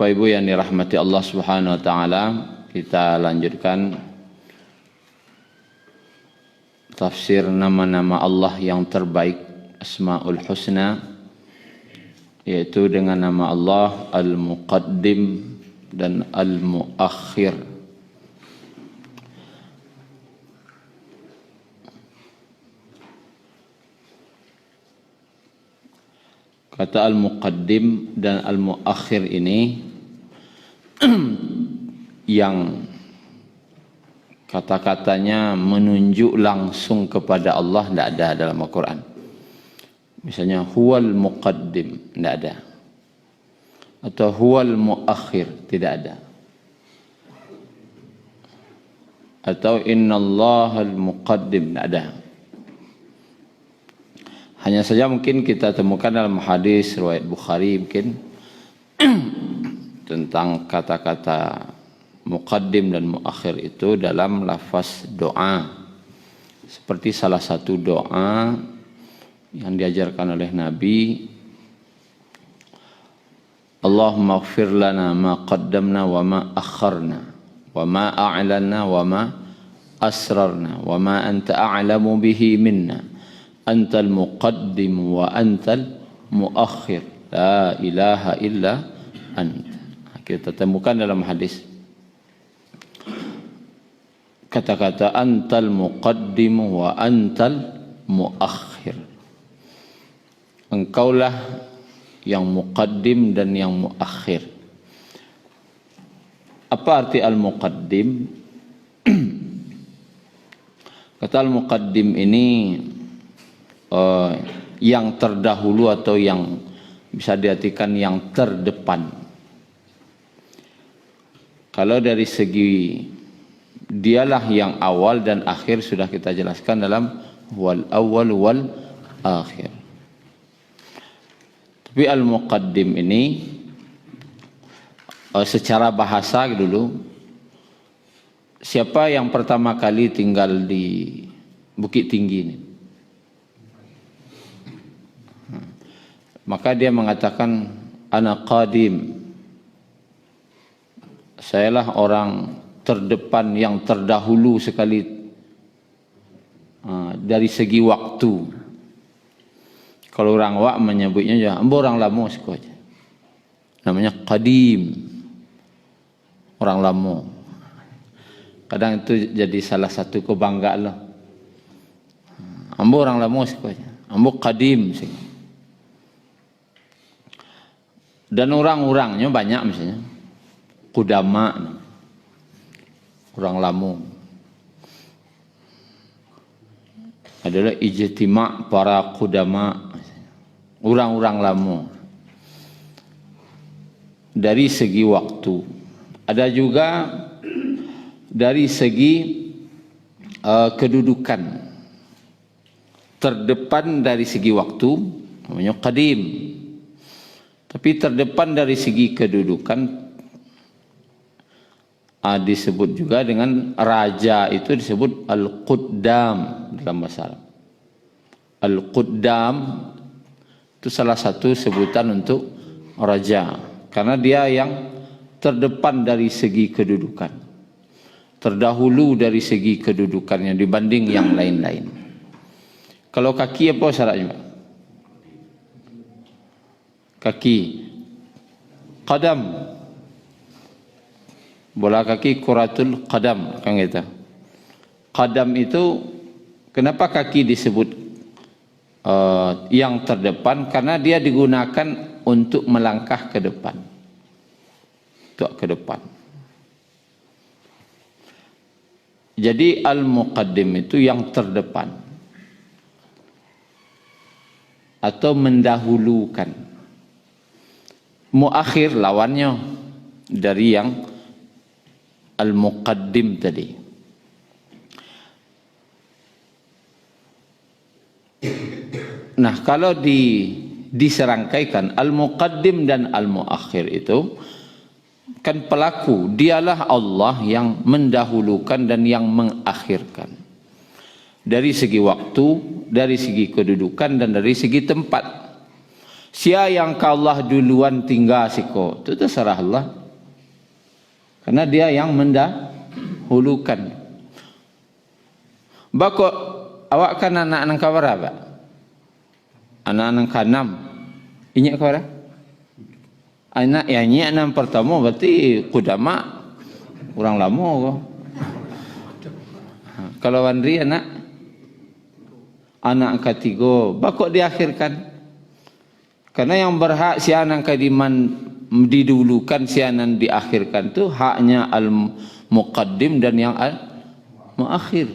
Bapak Ibu yang dirahmati Allah Subhanahu wa taala, kita lanjutkan tafsir nama-nama Allah yang terbaik, Asmaul Husna, yaitu dengan nama Allah Al-Muqaddim dan Al-Muakhir. Kata Al-Muqaddim dan Al-Muakhir ini yang kata-katanya menunjuk langsung kepada Allah tidak ada dalam Al-Quran. Misalnya huwal muqaddim, tidak ada. Atau huwal muakhir, tidak ada. Atau innallahal muqaddim, tidak ada. Hanya saja mungkin kita temukan dalam hadis riwayat Bukhari mungkin tentang kata-kata muqaddim dan muakhir itu dalam lafaz doa. Seperti salah satu doa yang diajarkan oleh Nabi, Allahumma ighfir lana ma qaddamna wa ma akharna wa ma a'lanna wa ma asrarna wa ma anta a'lamu bihi minna antal muqaddim wa antal muakhir la ilaha illa anta. Kita temukan dalam hadis kata-kata antal muqaddim wa antal muakhir. Engkaulah yang muqaddim dan yang muakhir. Apa arti al-muqaddim? Kata al-muqaddim ini yang terdahulu atau yang bisa diartikan yang terdepan. Kalau dari segi dialah yang awal dan akhir sudah kita jelaskan dalam wal awal wal akhir. Tapi al-muqaddim ini secara bahasa dulu, siapa yang pertama kali tinggal di Bukit Tinggi ini? Maka dia mengatakan ana qadim, sayalah orang terdepan yang terdahulu sekali dari segi waktu. Kalau orang wak menyebutnya ya ambo orang lama saja, namanya qadim, orang lama. Kadang itu jadi salah satu kebanggaan lah. Ambo orang lama saja, ambo qadim saja. Dan orang-orangnya banyak, misalnya Qudama, orang lama. Adalah ijtima' para Qudama, orang-orang lama. Dari segi waktu. Ada juga dari segi kedudukan. Terdepan dari segi waktu, namanya qadim. Tapi terdepan dari segi kedudukan disebut juga dengan raja, itu disebut al-Quddam dalam bahasa Arab. Al-Quddam itu salah satu sebutan untuk raja, karena dia yang terdepan dari segi kedudukan, terdahulu dari segi kedudukannya dibanding yang lain-lain. Kalau kaki apa syaratnya? Kaki qadam, bola kaki kuratul qadam, kan gitu. Qadam itu kenapa kaki disebut yang terdepan? Karena dia digunakan untuk melangkah ke depan, untuk ke depan. Jadi al-muqaddim itu yang terdepan atau mendahulukan. Muakhir lawannya dari yang al-muqaddim tadi. Nah, kalau diserangkaikan al-muqaddim dan al-muakhir itu kan pelaku, dialah Allah yang mendahulukan dan yang mengakhirkan. Dari segi waktu, dari segi kedudukan dan dari segi tempat. Sia yang Allah duluan tinggal siko, itu terserah Allah. Karena dia yang mendahulukan. Bako awak kan anak nang kawara ba? Anak nang kanam. Inyak kawara? Anak yang inyak nang pertama berarti kudama orang lama ko. Kalau Wandri anak ketiga, bako diakhirkan. Karena yang berhak sianan kadiman didulukan, sianan diakhirkan tu haknya al-muqaddim dan yang al-muakhir.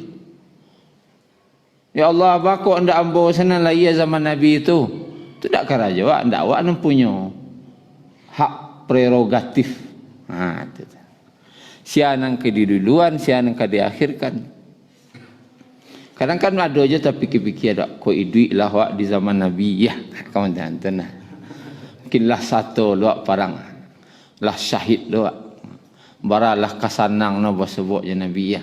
Ya Allah, bako anda ambo sana lah ia zaman Nabi itu. Tu tak kara jawab, anda awak nan punya hak prerogatif. Ha tu. Sianan kediduluan, sianan diakhirkan. Kadang kan ada aja tapi fikir ada ko idui lah wak di zaman Nabi ya kawan tanah. Mungkinlah satu luak parang lah syahid luak. Baralah kasanang no sebut je Nabi ya.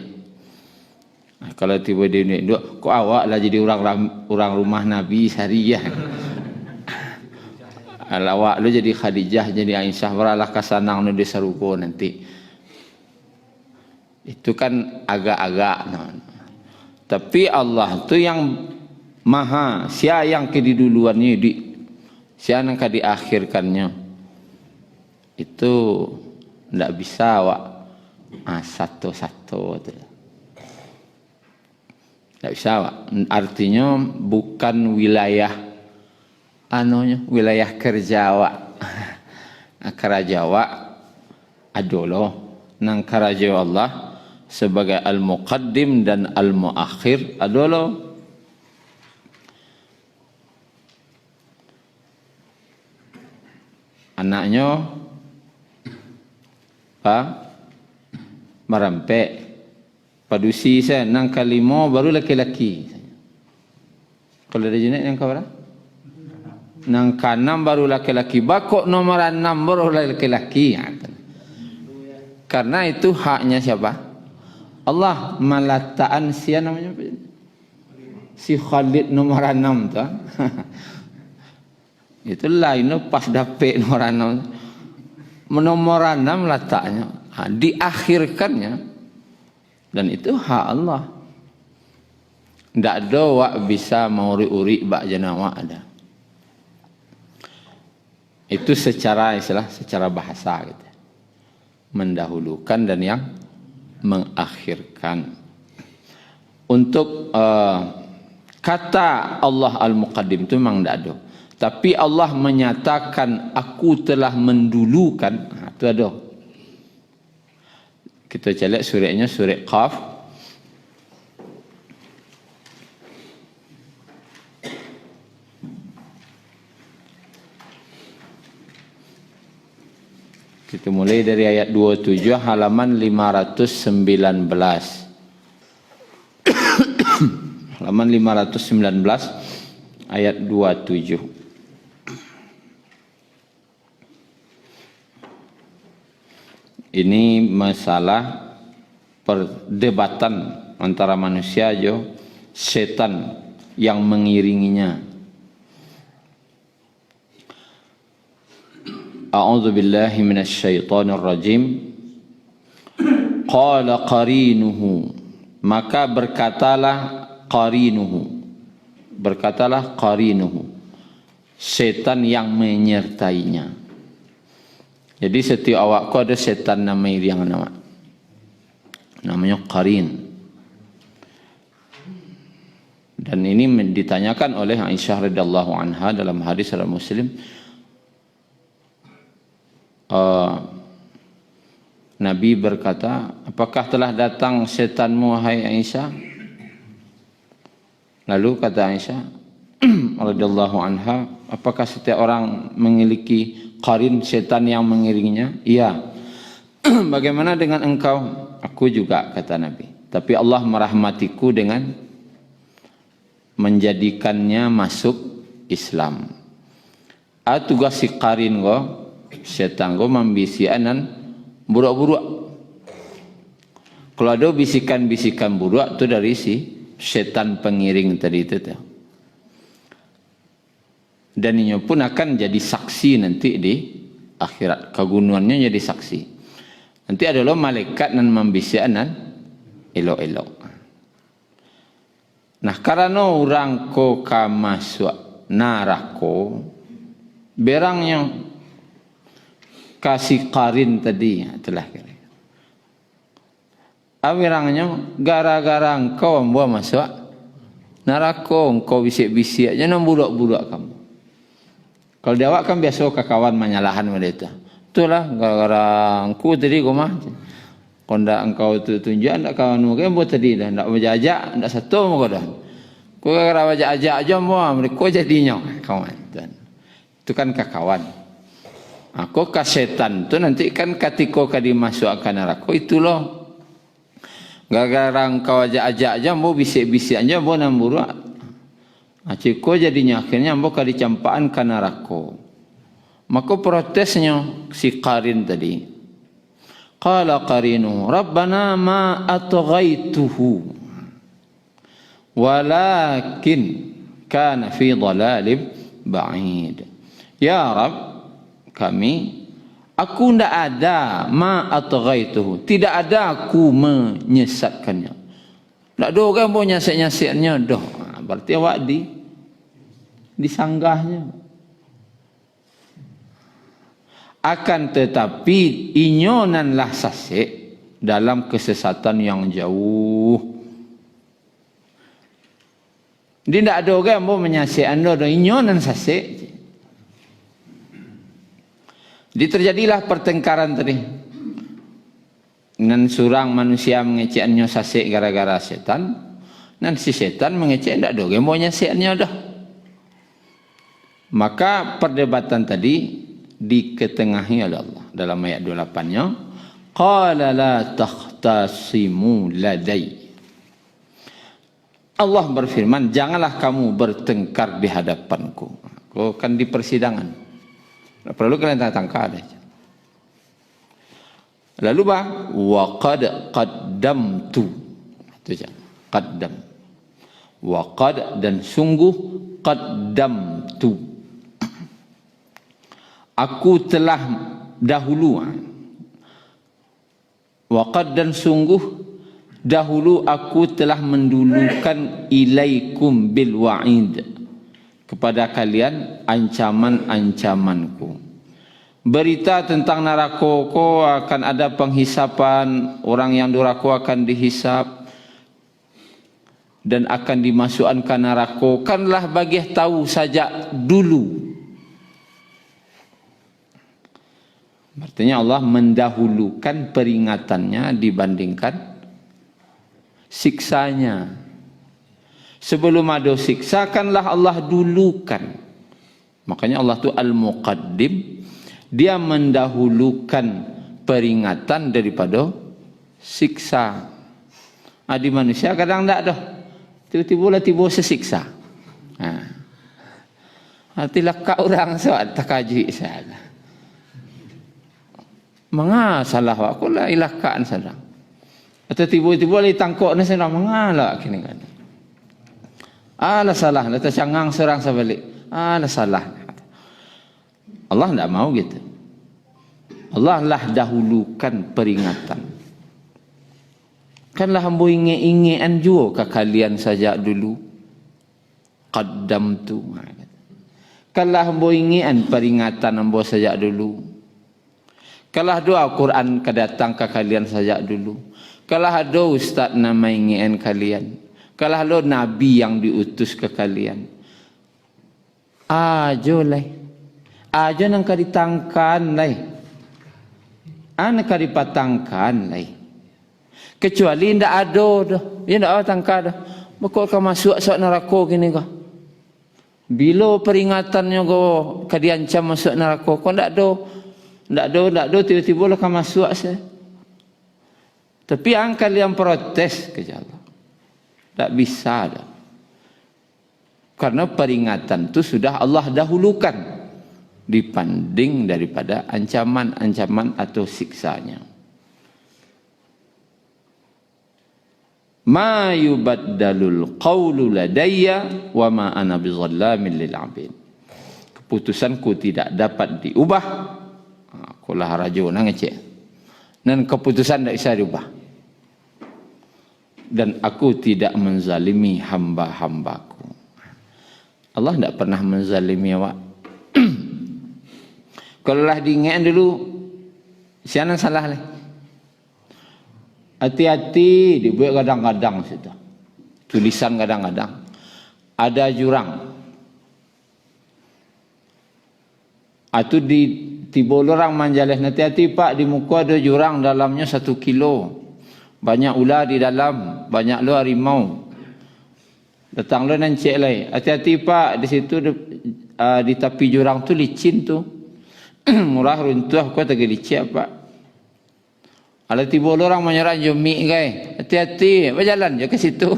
Kalau tiba dia ni duk ko awak lah jadi orang rumah Nabi sehari ya. Awak lu jadi Khadijah jadi Aisyah baralah kasanang no di saruko nanti. Itu kan agak-agak no. Tapi Allah tu yang maha, siapa yang kediduluannya siapa yang diakhirkannya. Itu tidak bisa awak satu-satu tu. Tidak bisa awak. Artinya bukan wilayah wilayah kerja awak. Kerja awak adalah nang kerja Allah sebagai al-muqaddim dan al-muakhir adalah anaknya merampe padusi saya nang kalimo baru laki-laki. Kalau ada jenis yang kau nang kanam baru laki-laki, bakok nomor 6 baru laki-laki. Karena itu haknya siapa? Allah malataan sia namanya si Khalid nomor 6 tu. Itulah ini pas dapet nomor 6. Nomor 6 letaknya, diakhirkannya. Dan itu hak Allah. Tidak ada wak bisa mauri-uri bak jenawak ada. Itu secara bahasa gitu. Mendahulukan dan yang mengakhirkan. Untuk kata Allah al-muqaddim itu memang tidak ada. Tapi Allah menyatakan aku telah mendulukan. Itu ada. Kita cek suratnya surat Qaf. Kita mulai dari ayat 27 halaman 519. Halaman 519 ayat 27. Ini masalah perdebatan antara manusia jo setan yang mengiringinya. A'udzu billahi minasy syaithanir rajim. Qala qarinuhu, maka berkatalah qarinuhu, setan yang menyertainya. Jadi setiap awakku ada setan namanya qarin. Dan ini ditanyakan oleh Aisyah radhiyallahu anha dalam hadis riwayat Muslim. Nabi berkata, apakah telah datang setanmu wahai Aisyah? Lalu kata Aisyah radhiyallahu anha, apakah setiap orang memiliki qarin, setan yang mengiringinya? Iya. Bagaimana dengan engkau? Aku juga, kata Nabi. Tapi Allah merahmatiku dengan menjadikannya masuk Islam. Tugas si qarin go setan go membisianan buruk-buruk. Kalau ada bisikan-bisikan buruk itu dari si setan pengiring tadi itu. Dan ini pun akan jadi saksi nanti di akhirat. Kegunuannya jadi saksi. Nanti adalah malaikat nan membisikan nan elok-elok. Nah, karena orang ko masuk neraka, berangnya kasih qarin tadi telah kira. Awirangnya gara-gara engkau membawa masuk neraka, engkau bisik-bisik aja nan budak-budak kamu. Kalau dia awak kan biasa kawan menyalahan mereka. Itulah gara-gara engkau tadi kau mah. Kondak engkau tu tunjuk ndak kawan mungkin buat tadi dah ndak berjajak ndak satu muka dah. Kau gara-gara ajak-ajak aja mau mereka jadinya kawan. Itu kan kawan. Aku ka setan tu nanti kan ketika kau dimasukkan neraka itulah. Gara-gara engkau ajak-ajak aja mau bisik-bisik aja mau namburu. Aciko jadinya akhirnya mau ka dicampaan ka neraka. Maka protesnya si qarin tadi. Qala qarinu rabbana ma atghaituhu walakin kana fi dhalalin ba'id. Ya Rabb, kami aku ndak ada ma atghaituhu, tidak ada aku menyesatkannya. Ndak ada orang mau nyesat-nyesatnya dah. Berarti awak disanggahnya. Akan tetapi inyonanlah sasik dalam kesesatan yang jauh. Dia tidak ada orang yang menyasik anda dan inyonan sasik. Jadi terjadilah pertengkaran tadi. Dan surang manusia mengeceknya sasik gara-gara setan. Dan si setan mengecek tidak ada orang yang menyasiknya dah. Maka perdebatan tadi diketengahi oleh Allah dalam ayat 28-nya, qala la takhtasimu ladai. Allah berfirman, janganlah kamu bertengkar di hadapanku. Kau kan di persidangan. Tak perlu kalian tangkap aja. Lalu wa qad qaddamtu. Itu saja. Qaddam. Wa qad dan sungguh qaddamtu. Aku telah dahulu. Waqad dan sungguh dahulu aku telah mendulukan ilaikum bil wa'id, kepada kalian ancaman-ancamanku. Berita tentang neraka akan ada penghisapan, orang yang durhaka akan dihisap dan akan dimasukkan ke neraka. Kanlah bagi tahu saja dulu. Artinya Allah mendahulukan peringatannya dibandingkan siksanya. Sebelum ada siksa, kanlah Allah dulukan. Makanya Allah itu Al-Muqaddim. Dia mendahulukan peringatan daripada siksa. Di manusia kadang tak dah. Tiba-tiba sesiksa. Artilah kau orang soal tak kaji sahaja. Mengapa salah aku lah ilahkan salah. Atau tiba-tiba li tangkok ni saya mengalah kini kan. Alah salah, dah tercangang serang sebalik. Alah salah. Allah tidak mau gitu. Allah lah dahulukan peringatan. Kanlah hamba ingat-ingatan juga ke kalian saja dulu. Qaddamtu. Kanlah hamba ingatan peringatan hamba saja dulu. Kalah doa Quran kedatang ke kalian saja dulu. Kalah ada ustaz nama ingin kalian. Kalah ada nabi yang diutus ke kalian. Ajo lai. Ajo nang kaditangkan lai. Ana kadipatangkan lai. Kecuali ndak ada dah. Ya ndak ada tangka dah. Bakal kau masuk neraka gini kah? Bila peringatannya kau kadiancam masuk neraka, kau ndak ada. Tak ada, tiba-tiba lah kan masuk saya. Tapi yang kalian protes ke Allah. Tak bisa dah. Karena peringatan itu sudah Allah dahulukan. Dibanding daripada ancaman-ancaman atau siksanya. Ma yubaddalul qawlu ladayya wa ma ana bizallamin lil 'abid. Keputusanku tidak dapat diubah. Kulah rajo nang ngecek. Dan keputusan tidak bisa diubah. Dan aku tidak menzalimi hamba-hambaku. Allah tidak pernah menzalimi awak. Kalau lah diingat dulu, siapa salah lah. Hati-hati dibuat kadang-kadang situ. Tulisan kadang-kadang. Ada jurang. Itu di tiba orang manjalah. Hati-hati pak, di muka ada jurang dalamnya 1 kilo. Banyak ular di dalam, banyak lu harimau. Datang lu nancik lai. Hati-hati pak, di situ di tepi jurang tu licin tu. Murah runtuh kau tak licin pak. Kalau tiba orang menyerang jomik kai. Hati-hati, berjalan je ke situ.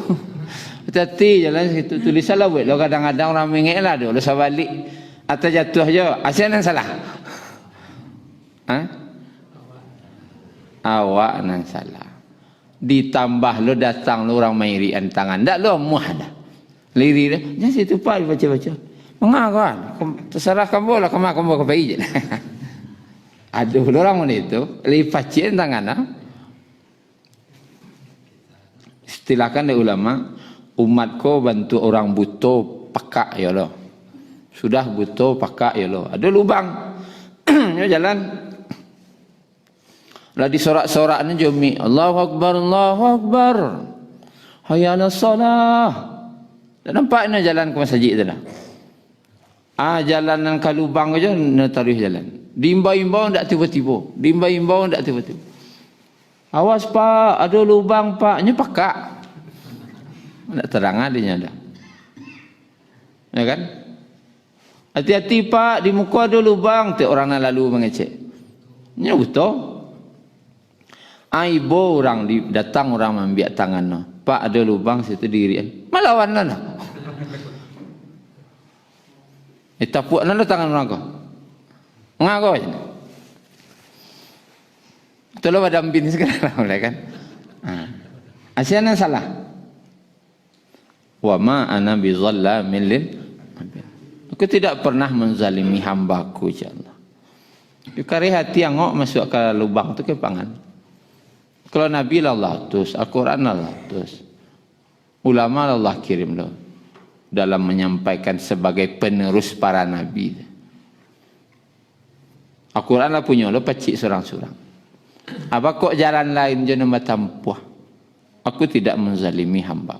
Hati-hati jalan situ. Tulisan lah buat. Lo kadang-kadang orang mengek lah dulu sabalik. Atau jatuh je. Asal yang salah. Ha? Awak yang salah. Ditambah lo datang lo orang main rian tangan. Tak lo muah dah. Liri dah. Jangan situ pak baca-baca. Mengakuan. Terserah kamu lah. Kamu ke bayi je. Aduh orang mana itu. Lipat cien tangan lah. Istilahkan dari ulama. Umatku bantu orang butuh pakak ya lo. Sudah butuh pakak ya lo. Ada lubang. Ya jalan. Lah di sorak-sorak ni jumi. Allahu Akbar, Allahu Akbar. Hayya 'alas salah. Tak nampak ni jalan ke masjid tu dah. Jalanan ke lubang aja nak tarik jalan. Diimbau-imbau tak tiba-tiba. Diimbau-imbau tak tiba-tiba. Awas pak, ada lubang pak. Nya pakak. Tak terang adanya dah. Ya kan? Hati-hati pak, di muka ada lubang. Tak orang nak lalu mengecek. Nya betul. Ibu orang datang orang membiak tangan no. Pak ada lubang situ diri. Malawan no. Tapuak no tangan orang ko. Ngago je. Tolong ada bin sekarang boleh kan? Asyana salah. Wa ma ana bizallamin lil abid. Aku tidak pernah menzalimi hambaku insyaallah. Dikari hati angok masuk ke lubang tu ke pangan. Kalau Nabi Allah utus, Al-Quran Allah utus, ulama Allah kirim lo dalam menyampaikan sebagai penerus para Nabi. Al-Quran lah punya lo pacik surang-surang. Apa kok jalan lain je nama tampuh? Aku tidak menzalimi hamba.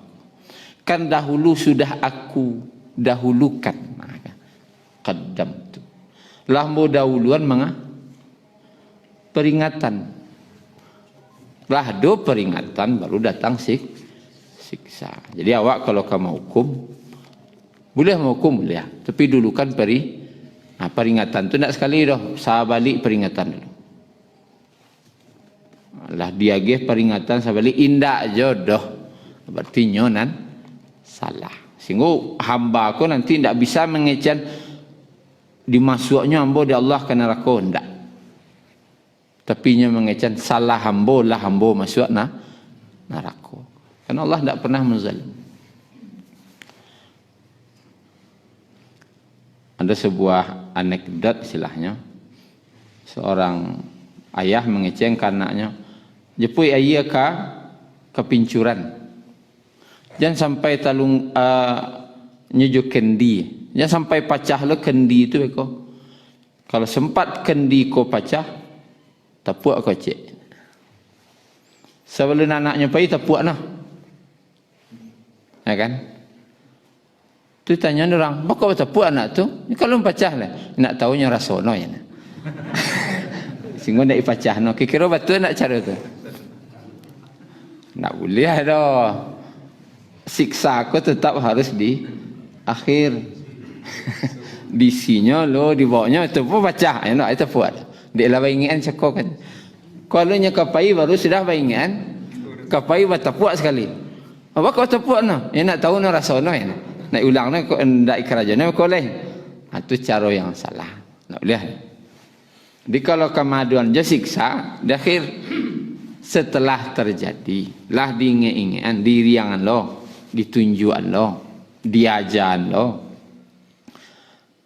Kan dahulu sudah aku dahulukan. Qaddam tu. Lah mau dahuluan mengah peringatan. Lah do peringatan baru datang siksa. Jadi awak kalau kamu hukum boleh menghukum boleh, tapi dulu kan peringatan tu nak sekali dah sah balik peringatan dulu. Lah dia ge peringatan sah balik indak jodoh. Berarti nyonan salah. Sehingga hamba aku nanti ndak bisa mengecan dimasuknya hamba di Allah ke neraka ndak. Tapi nya mengecan salah hamba lah hamba masuk neraka. Karena Allah tidak pernah menzalim. Ada sebuah anekdot istilahnya. Seorang ayah mengeceng anaknya. Jepui ayah ke kepincuran. Jangan sampai talung nyujuk kendi. Jangan sampai pecah lo kendi itu beko. Kalau sempat kendi ko pecah, tapuak kau cek. Sebelum anaknya pergi tapuak nah. Ya kan? Tu tanya orang, "Bakau tapuak anak tu?" Kalau pecah lah, nak tahunya rasono ya. Sehingga nak ipacah no. Kira betul nak cara tu. Nak boleh dah. Siksa aku tetap harus di akhir. Bisinya lo dibawanya tu pun pecah. Ya nak itu buat. Dia lah baingan cakap kan. Kalau nya kapai baru sudah baingan. Kapai bertapuak sekali. Apa kau tapuak no? Ya nak tahu no rasa no ya. Nak ulang no kau ndak kerajaan kau leh. Itu cara yang salah. Nak boleh. Jadi kalau kemaduan je siksa, di akhir setelah terjadi, lah diingat-ingat diri yang lo, ditunjukan lo, diajaran lo.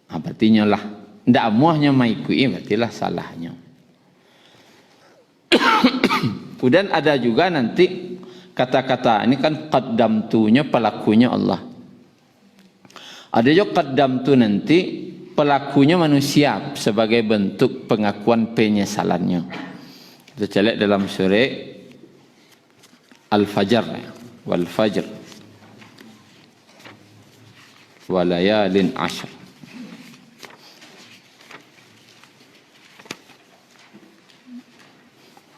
Berarti lah, ndak muahnya maikui, berarti lah salahnya. Kemudian ada juga nanti kata-kata, ini kan qaddamtunya pelakunya Allah. Ada juga qaddamtu nanti pelakunya manusia sebagai bentuk pengakuan penyesalannya. Kita lihat dalam surah Al-Fajr, wal fajr wa layalin ashr.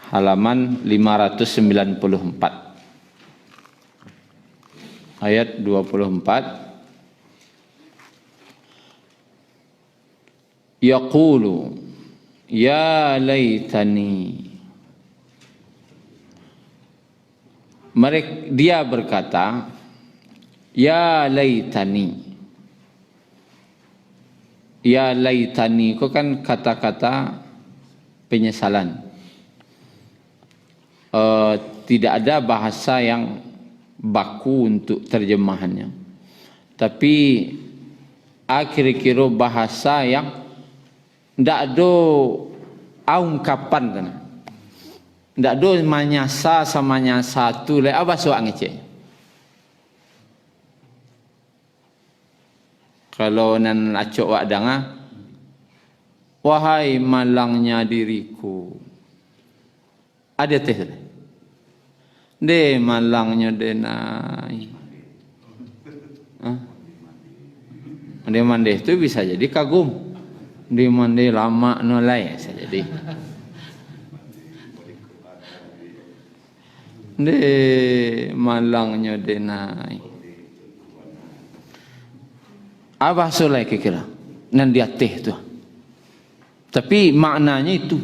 Halaman 594 ayat 24. Yaqulu ya laitani, dia berkata ya laitani. Ya laitani itu kan kata-kata penyesalan. Tidak ada bahasa yang baku untuk terjemahannya, tapi kira-kira bahasa yang tidak ada ungkapan kan, tidak ada manyasa sama nyasa tu le apa soal ngecek. Kalau nan acok wak danga, wahai malangnya diriku, ada teh de malangnya denai. Dia mandi itu bisa jadi kagum. Dia mandi lama nolai bisa jadi. De malangnya denai. Apa soleh kira-kira? Nan dia teh tu. Tapi maknanya itu.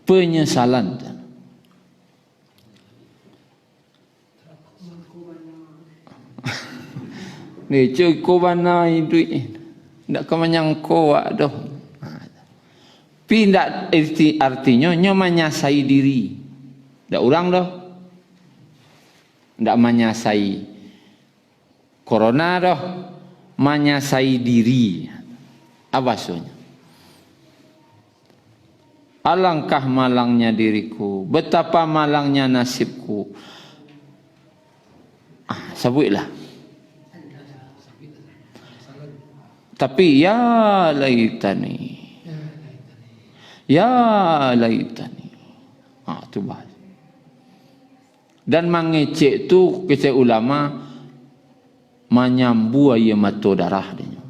Penyesalan. Ni cuy ko bana duit. Ndak kemanyangko wak doh. Pi ndak artinya nyo menyasai diri. Ndak urang doh. Ndak menyasai corona doh. Menyasai diri. Apa maksudnya? Alangkah malangnya diriku, betapa malangnya nasibku. Sebutlah. Tapi ya laitani. Ya laitani. Itu bahasa. Dan mengecek tu kata ulama menyambu ayam mata darah dia.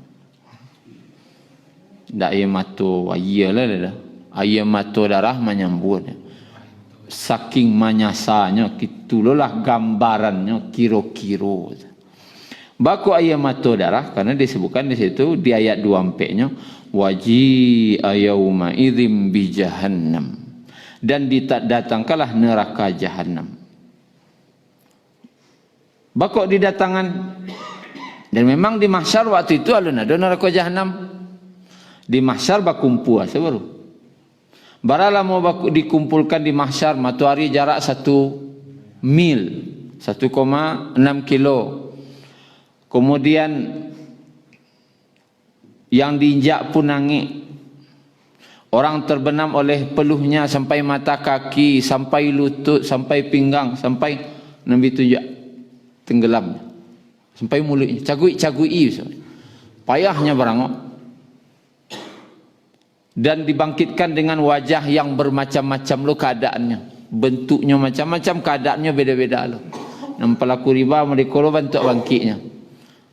Tak ayam mata ayalah dah. Ayam mata darah menyambut. Saking manyasanya, itulah gambarannya kiro-kiro. Baku ayam mata darah, karena disebutkan di situ di ayat 24-nya, waji ayauma idzim bi jahannam. Dan didatangkanlah neraka jahannam. Baku didatangan, dan memang di mahsyar waktu itu ada neraka jahannam. Di mahsyar bakumpul sebaru. Baralah mau dikumpulkan di mahsyar, matahari jarak 1 mil, 1,6 kilo. Kemudian yang diinjak pun nangis. Orang terbenam oleh peluhnya sampai mata kaki, sampai lutut, sampai pinggang, sampai Nabi tunjuk tenggelam. Sampai mulutnya, cagui-cagui. Payahnya barangok. Dan dibangkitkan dengan wajah yang bermacam-macam lo keadaannya. Bentuknya macam-macam, keadaannya beda-beda lo. Yang pelaku riba mereka lo bentuk bangkitnya.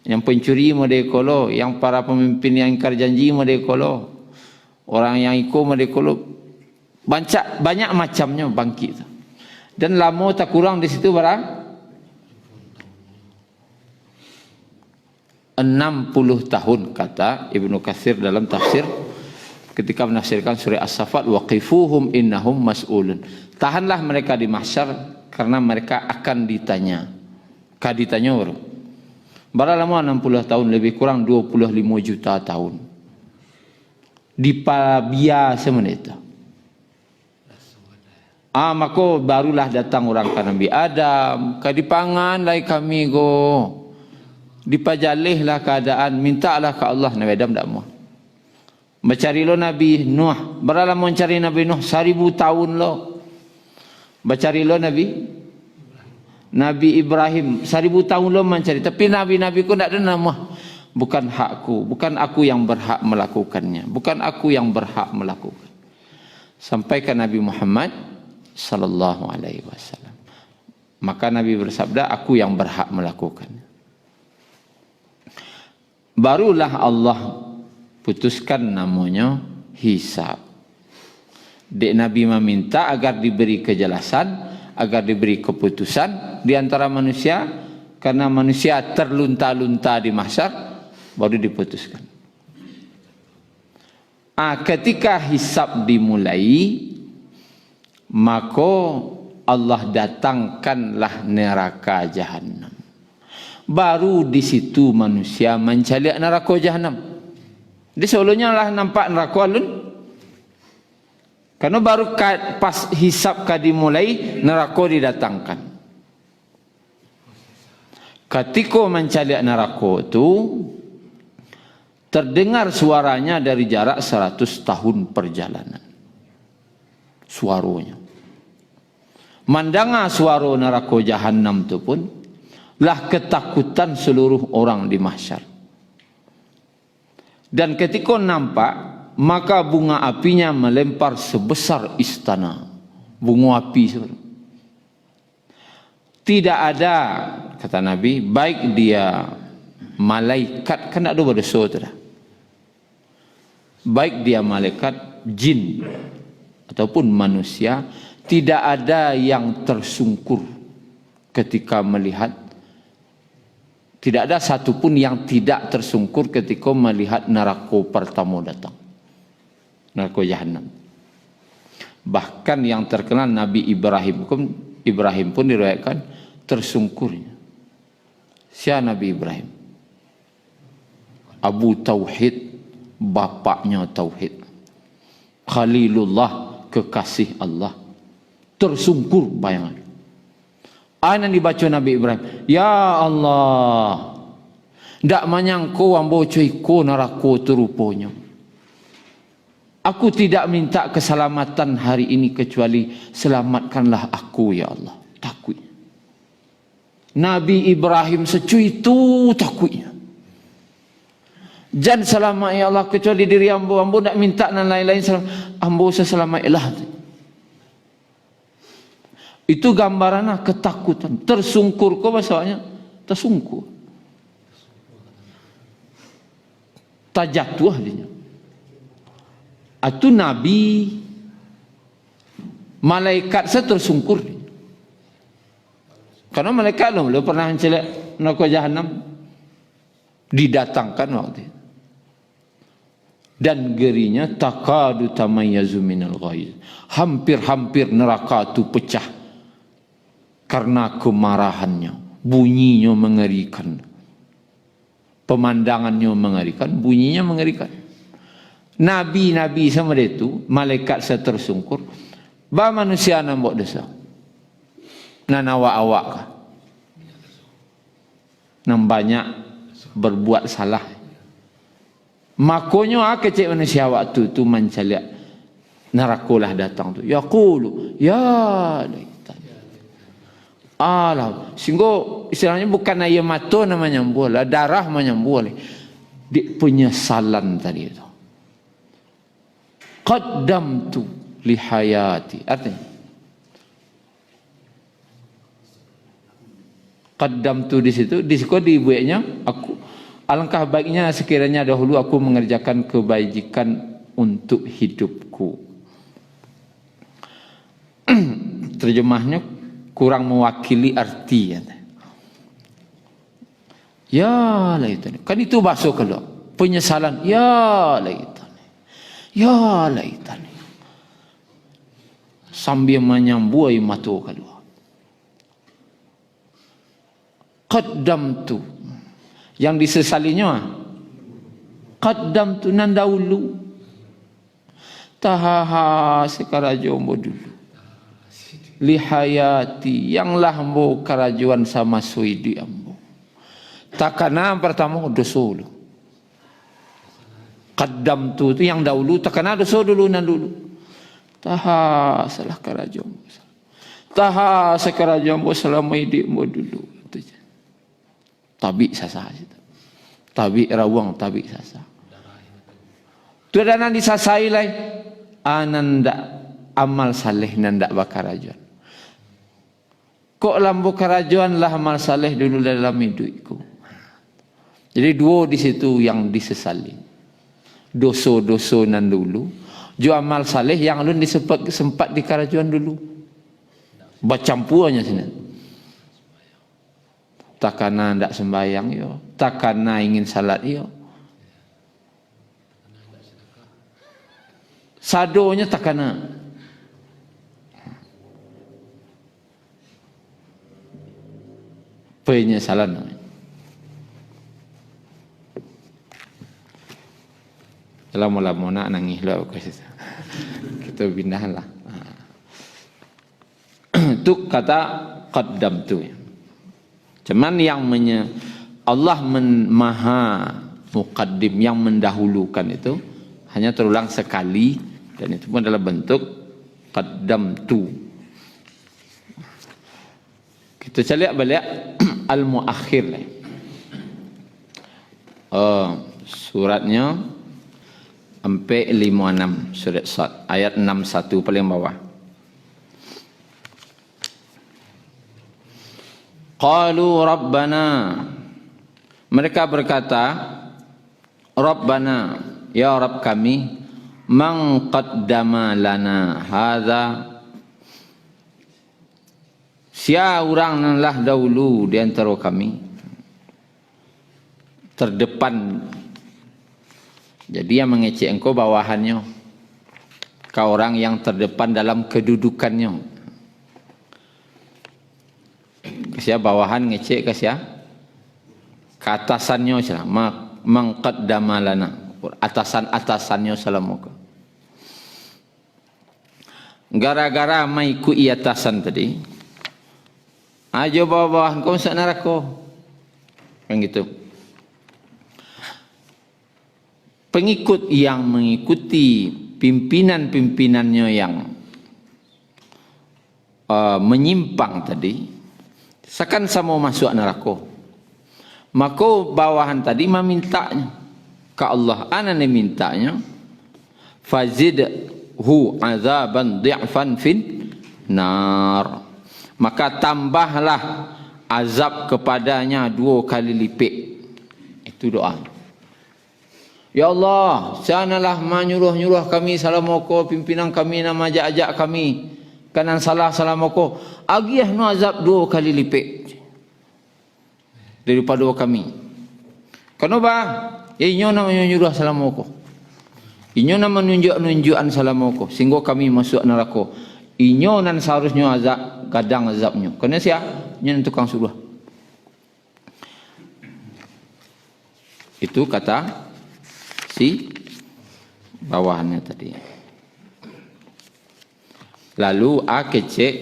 Yang pencuri mereka lo, yang para pemimpin yang ingkar janji mereka lo, orang yang ikut mereka lo, banyak macamnya bangkit. Dan lama tak kurang di situ berapa? 60 tahun kata Ibnu Katsir dalam tafsir. Ketika menafsirkan surah As-Saffat, waqifuhum innahum mas'ulun. Tahanlah mereka di mahsyar karena mereka akan ditanya. Kaditanya baru. Berapa lama 60 tahun, lebih kurang 25 juta tahun. Di biasa menita. Maka barulah datang orang ke Nabi Adam, kadipangan lai kami go. Dipajalihlah keadaan, mintalah ke Allah. Nabi Adam tak mau. Bacari lo Nabi Nuh. Berapa lama mencari Nabi Nuh? 1000 tahun lo. Bacari lo Nabi Ibrahim. 1000 tahun lo mencari. Tapi Nabi-Nabi ku tak ada nama. Bukan hakku. Bukan aku yang berhak melakukannya. Bukan aku yang berhak melakukan. Sampai ke Nabi Muhammad sallallahu alaihi wasallam. Maka Nabi bersabda, aku yang berhak melakukannya. Barulah Allah putuskan namanya hisab. Dek Nabi meminta agar diberi kejelasan, agar diberi keputusan di antara manusia, karena manusia terlunta-lunta di mahsyar, baru diputuskan. Ketika hisab dimulai, maka Allah datangkanlah neraka Jahannam. Baru di situ manusia mencari neraka Jahannam. Di solonya lah nampak neraka alun. Karena baru pas hisab dimulai, neraka didatangkan. Ketika mencari neraka itu, terdengar suaranya dari jarak 100 tahun perjalanan. Suaranya. Mandanga suara neraka Jahannam itu pun lah ketakutan seluruh orang di mahsyar. Dan ketika nampak, maka bunga apinya melempar sebesar istana. Bunga api sebenarnya. Tidak ada, kata Nabi, baik dia malaikat, kan ada berdosa tu dah. Baik dia malaikat, jin ataupun manusia, tidak ada yang tersungkur ketika melihat. Tidak ada satupun yang tidak tersungkur ketika melihat neraka pertama datang. Neraka Jahannam. Bahkan yang terkenal Nabi Ibrahim pun diriwayatkan tersungkurnya. Siapa Nabi Ibrahim? Abu Tauhid, bapaknya Tauhid. Khalilullah, kekasih Allah. Tersungkur bayangan. Apa yang dibaca Nabi Ibrahim? Ya Allah, tak menyangka ambo cuiku neraka terupanya. Aku tidak minta keselamatan hari ini kecuali selamatkanlah aku ya Allah. Takut. Nabi Ibrahim secuit itu takutnya. Jangan selamat ya Allah kecuali diri ambo. Ambo tak minta dan lain-lain. Ambo seselamat ilah. Itu gambarannya ketakutan. Tersungkur kok maksudnya? Tersungkur. Tajatuh dia. Itu Nabi, malaikat saya tersungkur. Karena malaikat belum pernah mencelak neraka Jahannam. Didatangkan waktu itu. Dan gerinya takadu tamayyazu minal ghaiz. Hampir-hampir neraka itu pecah. Karena kemarahannya, bunyinya mengerikan, pemandangannya mengerikan, bunyinya mengerikan. Nabi-nabi sama itu, malaikat saya tersungkur, bah manusia nambok dosa, nanawa-awak, nam banyak berbuat salah. Makanya kecik manusia waktu itu mencari nerakolah datang tu. Yaqulu ya alam, sehingga istilahnya bukan air mata namanya boleh, darah menyambul. Di penyesalan tadi itu. Qaddamtu li hayati. Artinya qaddamtu di situ dibuatnya aku, alangkah baiknya sekiranya dahulu aku mengerjakan kebajikan untuk hidupku. Terjemahnya kurang mewakili arti. Ya laitani. Kan itu bahasa keluar. Penyesalan. Ya laitani. Ya laitani. Sambil menyambuai mata keluar. Qaddamtu. Yang disesalinya. Qaddamtu nan dahulu. Tahaha sekarang jombo dulu. Lihayati yang lah ambo kerajuan sama suidi ambo. Takana pertama dosa. qaddamtu itu yang dahulu, takkan ada so dulu nan dulu. Taha salah kerajaan. Taha sekerajaan bo selama hidupmu dulu. Tabi sasa. Tabi rawang, tabi sasa. Tu dana disasai lai ananda amal saleh nanda bakarajuan. Kok lambu kerajuan lah amal saleh dulu dalam hidupku. Jadi dua di situ yang disesali. Dosa-dosa nan dulu, jo amal saleh yang alun sempat di kerajuan dulu. Bacampuannya sini. Takana ndak sembayang yo, takana ingin salat yo. Sadonya takana. Penyesalan. Lama-lama nak nangis lah kita pindahlah. Itu kata qaddam tu. Cuman yang Allah maha muqaddim, yang mendahulukan itu hanya terulang sekali, dan itu pun adalah bentuk qaddam tu. Kita cari balik al-muakhir. Suratnya sampai 56 surat Sad, ayat 61 paling bawah. Qalu rabbana, mereka berkata, rabbana, ya Rabb kami, man qaddama lana hadza, sia orang lah dahulu di antara kami, terdepan. Jadi yang mengecek engkau bawahannya, kau orang yang terdepan dalam kedudukannya. Kesia bawahan ngecek kesia keatasannya salah, mengqaddama lana, atasan-atasannya salamuka. Gara-gara mai ku atasan tadi, aja bawahan kau masuk neraka. Kan gitu. Pengikut yang mengikuti pimpinan-pimpinannya yang menyimpang tadi, seakan sama masuk neraka. Maka bawahan tadi memintanya ke Allah, anane mintanya fazidhu azaban dhi'fan fin nar, maka tambahlah azab kepadanya 2 kali lipat. Itu doa. Ya Allah, sanalah menyuruh-nyuruh kami salamoko, pimpinan kami nama ajak-ajak kami kanan salah salamoko, agiah no azab 2 kali lipat daripada kami. Kenapa? Inyo nama menyuruh salamoko, inyo nama menunjuk-nunjukan salamoko sehingga kami masuk neraka. Inyo nan seharusnya azab kadang azabnya. Kena sia nyen tukang suruh. Itu kata si bawahannya tadi. Lalu cek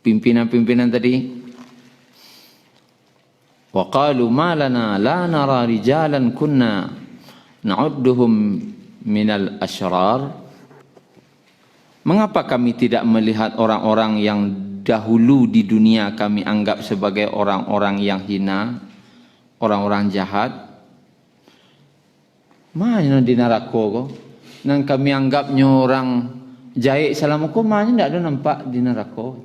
pimpinan-pimpinan tadi. Wa qalu ma lana la nara rijalan kunna na'udduhum minal asyrar. Mengapa kami tidak melihat orang-orang yang dahulu di dunia kami anggap sebagai orang-orang yang hina, orang-orang jahat? Mana di neraka ko? Nang kami anggapnya orang jahit salamoko, mana tidak ada nampak di neraka.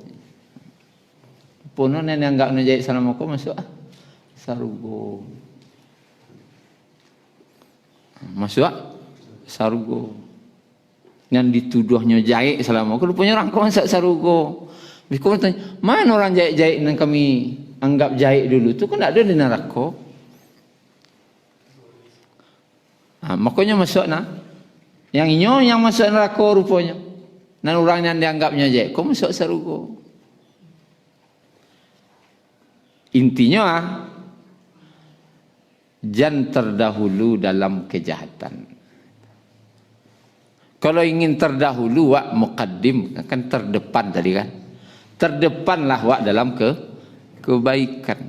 Puno nenek anggapnya jahit salamoko masuk sarugo. Masuk sarugo. Yang dituduhnya jahit salamoko, rupanya orang kau masuk sarugo. Biko tanya, mana orang jahit-jahit yang kami anggap jahit dulu tu kan tidak ada di neraka. Makanya masuk nah. Yang inyo yang masuk neraka rupanya. Dan orang yang dianggapnya jahit, kau masuk sarugo. Intinya jangan terdahulu dalam kejahatan. Kalau ingin terdahulu wak muqaddim, kan terdepan tadi kan. Terdepanlah wak dalam kebaikan.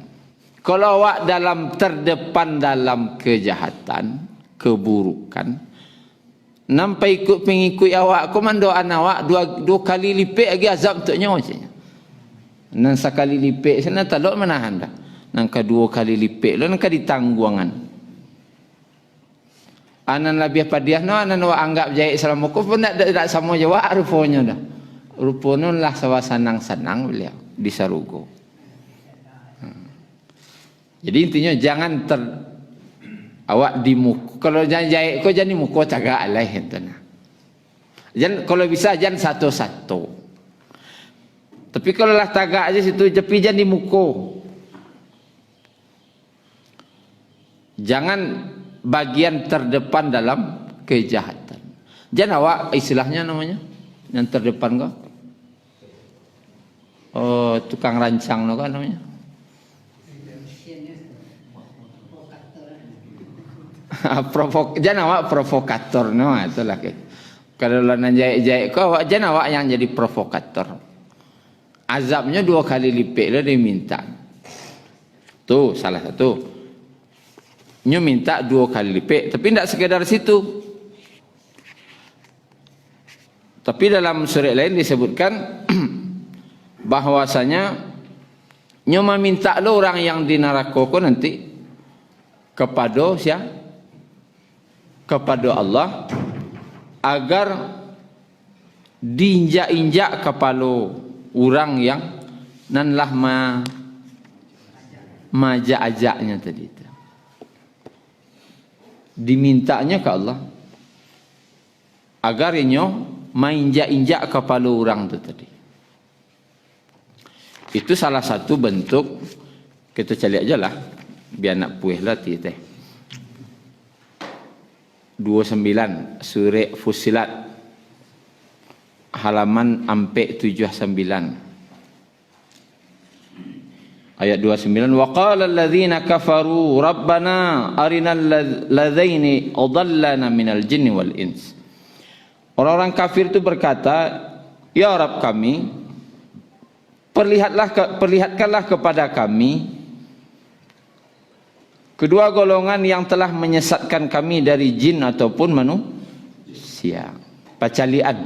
Kalau awak terdepan dalam kejahatan, keburukan, nampai ikut pengikut awak, komandoan awak dua kali lipat lagi azab untuk nyawa je. Nan sekali lipat sana tak lok menahan dah. Nan kedua kali lipat lo nan ditangguangan. Anan lebih padiah no anan awak anggap jahit selama ko pun tak sama jawab rupanya dah. Rupanya lah sawa senang-senang beliau di Sarugo. Jadi intinya jangan awak di muka. Kalau jangan jahit ko jangan di muka tagak alai hentana. Jangan kalau bisa jangan satu-satu. Tapi kalau lah tagak aja situ jepi jangan di muka. Jangan bagian terdepan dalam kejahatan. Jangan awak istilahnya namanya yang terdepan kau. Oh, tukang rancang no kan namanya. Jangan awak provokator no, itulah ke. Kalau nak jahit kau awak jangan awak yang jadi provokator. Azabnya 2 kali lipat lah dia minta. Tu salah satu. Nyo minta 2 kali lipat, tapi tidak sekedar situ. Tapi dalam surat lain disebutkan bahwasanya nyo meminta lo orang yang di neraka ko nanti kepada siapa? Kepada Allah agar diinjak-injak kepala orang yang nanlah majak-ajaknya tadi itu. Dimintanya ke Allah agar inyo mainjak-injak kepala orang itu tadi. Itu salah satu bentuk, kita cari aja lah biar nak puih lah teh. 29 surah Fussilat halaman ampe 79 ayat 29, wa qala alladhina kafaru rabbana arinal ladzaini adallana minal jinni wal ins. Orang-orang kafir itu berkata, ya Rabb kami, perlihatkanlah kepada kami kedua golongan yang telah menyesatkan kami dari jin ataupun manusia. Pacalian,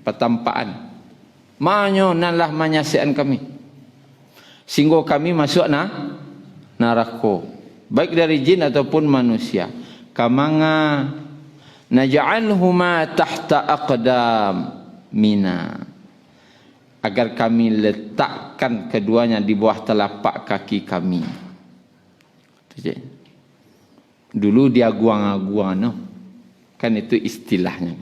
petampaan. Manyo nanlah menyesatkan kami. Sehingga kami masuk neraka. Baik dari jin ataupun manusia. Kamanga naj'alhuma tahta aqdam mina. Agar kami letakkan keduanya di bawah telapak kaki kami. Dulu dia guang-guang no. Kan itu istilahnya.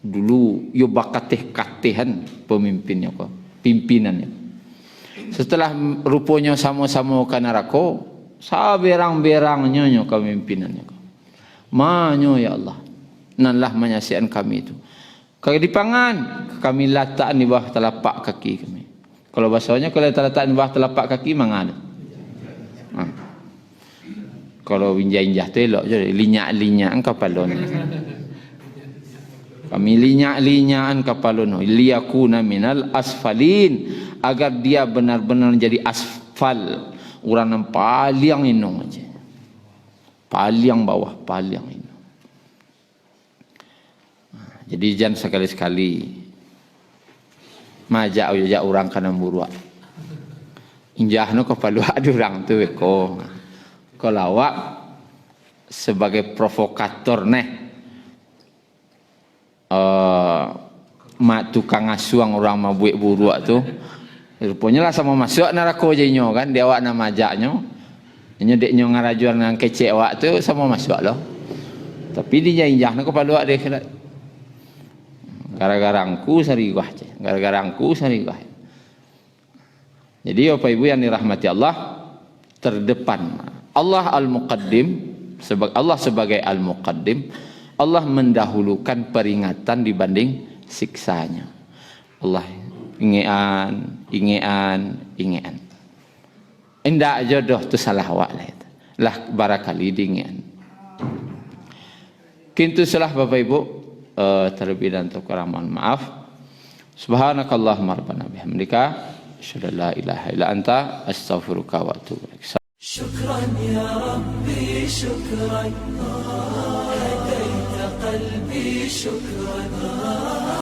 Dulu yo bakateh-katehan pemimpinnya kok, pimpinannya. Setelah rupanya sama-sama ke neraka, saberang-berangnya nyo kepemimpinannya kok. Manyo ya Allah. Nanlah menyaksikan kami itu. Kalau dipangan, kami letak di bawah telapak kaki kami. Kalau bahasanya kalau letak di bawah telapak kaki mangada. Kalau injah-injah tu elok je, linyak-linyakan kepala ni. Kami linyak-linyakan kepala ni. Liyakuna minal asfalin. Agar dia benar-benar jadi asfal. Orang yang paling inung aja. Paling bawah, paling inung. Jadi jangan sekali-sekali majak orang kena buruak. Injah no kepala ada orang tu ko. Kalau awak sebagai provokator mak tukang asuang orang mabuik buruk tu, rupanya lah sama masuk neraka je nyo kan, dia awak nama ajaknyo. Nyo dek nyo ngarajuan nang kecek awak tu sama masuk loh. Tapi dia injah nak kepala awak dia gara-gara angku sarigah je, gara-gara angku sarigah. Jadi Bapak Ibu yang dirahmati Allah, terdepan Allah Al-Muqaddim, Allah sebagai Al-Muqaddim, Allah mendahulukan peringatan dibanding siksanya. Allah ingean. Indah jodoh tu salah awak lah barakali dingean. Kintu salah Bapak Ibu, terlebih dan terkurang mohon maaf. Subhanakallahumma rabbana bihamdika asyhadu an la ilaha illa anta astaghfiruka wa atubu ilaik. شكرا يا ربي شكرا هديت قلبي شكرا